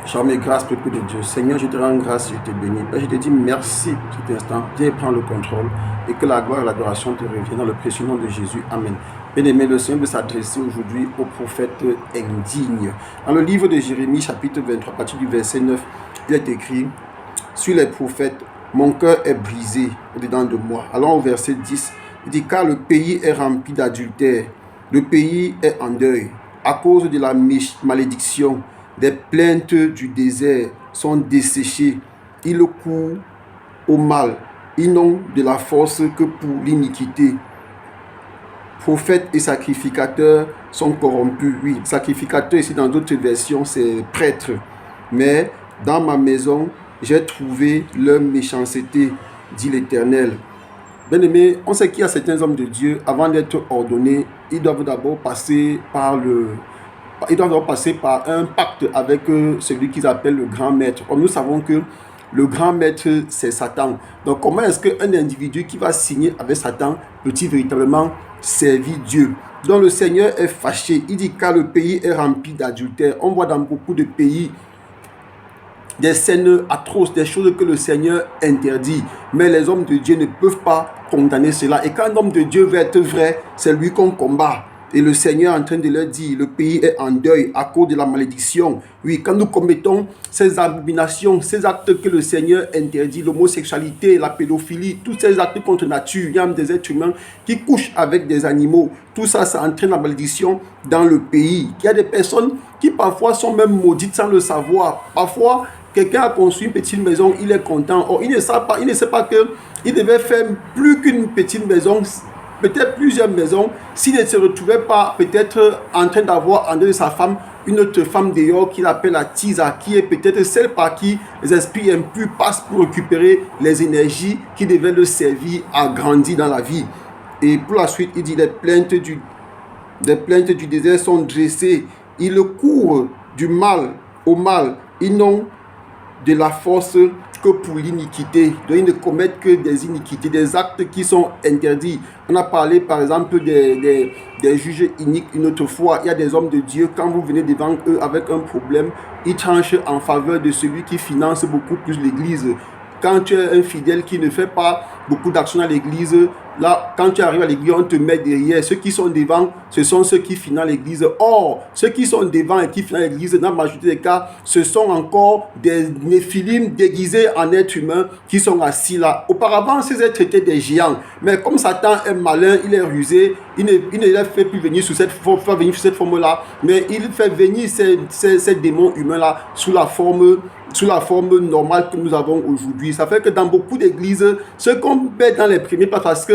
Charme et grâce, peuple de Dieu. Seigneur, je te rends grâce, je te bénis. Père, je te dis merci cet instant. Viens prendre le contrôle et que la gloire et l'adoration te reviennent dans le précieux nom de Jésus. Amen. Bien-aimé, le Seigneur veut s'adresser aujourd'hui au prophète indigne. Dans le livre de Jérémie, chapitre 23, à partir du verset 9, il est écrit: sur les prophètes, mon cœur est brisé au-dedans de moi. Allons au verset 10. Il dit: car le pays est rempli d'adultère, le pays est en deuil à cause de la malédiction. Des plaintes du désert sont desséchées. Ils courent au mal. Ils n'ont de la force que pour l'iniquité. Prophètes et sacrificateurs sont corrompus. Oui, sacrificateurs ici dans d'autres versions, c'est prêtres. Mais dans ma maison, j'ai trouvé leur méchanceté, dit l'Éternel. Bien-aimé, on sait qu'il y a certains hommes de Dieu, avant d'être ordonnés, ils doivent d'abord passer par un pacte avec celui qu'ils appellent le grand maître. Or, nous savons que le grand maître, c'est Satan. Donc, comment est-ce qu'un individu qui va signer avec Satan peut-il véritablement servir Dieu? Donc, le Seigneur est fâché. Il dit: car le pays est rempli d'adultère. On voit dans beaucoup de pays des scènes atroces, des choses que le Seigneur interdit. Mais les hommes de Dieu ne peuvent pas condamner cela. Et quand un homme de Dieu veut être vrai, c'est lui qu'on combat. Et le Seigneur est en train de leur dire: le pays est en deuil à cause de la malédiction. Oui, quand nous commettons ces abominations, ces actes que le Seigneur interdit, l'homosexualité, la pédophilie, tous ces actes contre nature, il y a même des êtres humains qui couchent avec des animaux. Tout ça, ça entraîne la malédiction dans le pays. Il y a des personnes qui parfois sont même maudites sans le savoir. Parfois, quelqu'un a construit une petite maison, il est content. Or, il ne sait pas qu'il devait faire plus qu'une petite maison, peut-être plusieurs maisons, s'il ne se retrouvait pas peut-être en train d'avoir en dehors de sa femme une autre femme dehors qu'il appelle la Tisa, qui est peut-être celle par qui les esprits impurs passent pour récupérer les énergies qui devaient le servir à grandir dans la vie. Et pour la suite, il dit: les plaintes du désert sont dressées. Ils courent du mal au mal. Ils n'ont de la force que pour l'iniquité. Donc, ils ne commettent que des iniquités, des actes qui sont interdits. On a parlé par exemple des juges iniques une autre fois. Il y a des hommes de Dieu, quand vous venez devant eux avec un problème, ils tranchent en faveur de celui qui finance beaucoup plus l'église. Quand tu es un fidèle qui ne fait pas beaucoup d'actions à l'église, là, quand tu arrives à l'église, on te met derrière. Ceux qui sont devant, ce sont ceux qui financent l'église. Or, ceux qui sont devant et qui financent l'église, dans la majorité des cas, ce sont encore des néphilim déguisés en êtres humains qui sont assis là. Auparavant, ces êtres étaient des géants. Mais comme Satan est malin, il est rusé, il ne les fait plus venir sous cette forme-là, mais il fait venir ces démons humains-là sous la forme normale que nous avons aujourd'hui. Ça fait que dans beaucoup d'églises, ceux qu'on met dans les premiers pas parce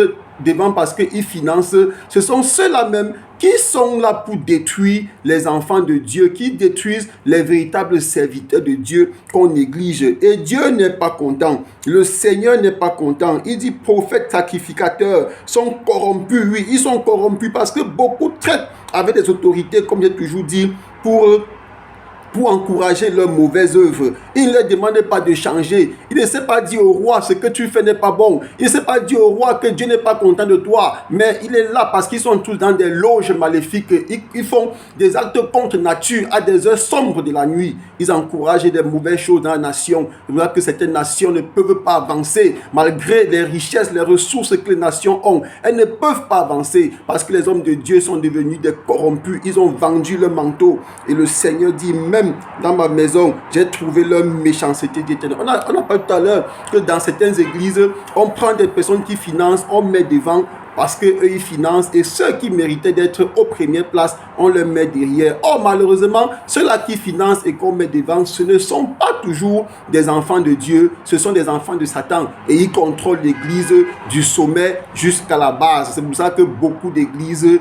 qu'ils financent, ce sont ceux-là même qui sont là pour détruire les enfants de Dieu, qui détruisent les véritables serviteurs de Dieu qu'on néglige. Et Dieu n'est pas content. Le Seigneur n'est pas content. Il dit: prophètes sacrificateurs sont corrompus. Oui, ils sont corrompus parce que beaucoup traitent avec des autorités, comme j'ai toujours dit, pour encourager leurs mauvaises œuvres. Il ne leur demande pas de changer. Il ne sait pas dire au roi: ce que tu fais n'est pas bon. Il ne sait pas dire au roi que Dieu n'est pas content de toi. Mais il est là parce qu'ils sont tous dans des loges maléfiques. Ils font des actes contre nature à des heures sombres de la nuit. Ils encouragent des mauvaises choses dans la nation. C'est vrai que certaines nations ne peuvent pas avancer malgré les richesses, les ressources que les nations ont. Elles ne peuvent pas avancer parce que les hommes de Dieu sont devenus des corrompus. Ils ont vendu leur manteau. Et le Seigneur dit: même dans ma maison, j'ai trouvé leur méchanceté d'Éternel. On a parlé tout à l'heure que dans certaines églises, on prend des personnes qui financent, on met devant parce qu'eux ils financent, et ceux qui méritaient d'être aux premières places, on les met derrière. Or, malheureusement, ceux-là qui financent et qu'on met devant, ce ne sont pas toujours des enfants de Dieu, ce sont des enfants de Satan, et ils contrôlent l'église du sommet jusqu'à la base. C'est pour ça que beaucoup d'églises,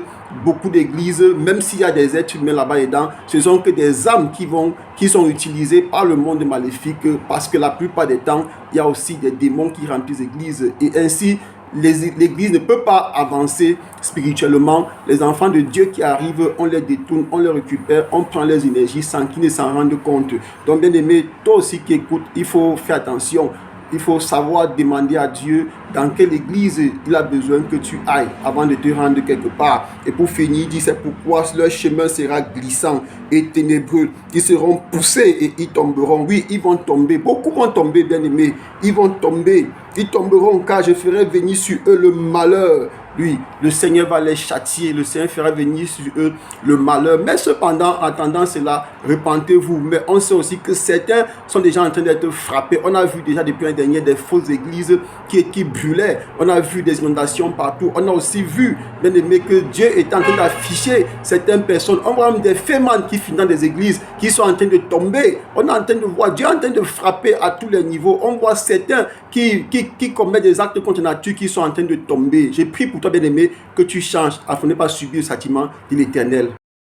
même s'il y a des êtres humains là-bas dedans, ce sont que des âmes qui sont utilisées par le monde maléfique, parce que la plupart des temps, il y a aussi des démons qui remplissent l'église, et ainsi l'église ne peut pas avancer spirituellement. Les enfants de Dieu qui arrivent, on les détourne, on les récupère, on prend les énergies sans qu'ils ne s'en rendent compte. Donc, bien aimé, toi aussi qui écoutes, il faut faire attention. il faut savoir demander à Dieu dans quelle église il a besoin que tu ailles avant de te rendre quelque part. Et pour finir, il dit, c'est pourquoi leur chemin sera glissant et ténébreux. Ils seront poussés et ils tomberont. Oui, ils vont tomber. Beaucoup vont tomber, bien-aimés. Ils vont tomber. Ils tomberont car je ferai venir sur eux le malheur. Oui, le Seigneur va les châtier, le Seigneur fera venir sur eux le malheur. Mais cependant, en attendant cela, repentez-vous. Mais on sait aussi que certains sont déjà en train d'être frappés. On a vu déjà depuis un dernier des fausses églises qui brûlaient. On a vu des inondations partout. On a aussi vu, bien aimé, que Dieu est en train d'afficher certaines personnes. On voit même des fémans qui finissent dans des églises, qui sont en train de tomber. On est en train de voir Dieu en train de frapper à tous les niveaux. On voit certains qui commettent des actes contre nature qui sont en train de tomber. J'ai pris pour toi, bien-aimé, que tu changes afin de ne pas subir le châtiment de l'Éternel.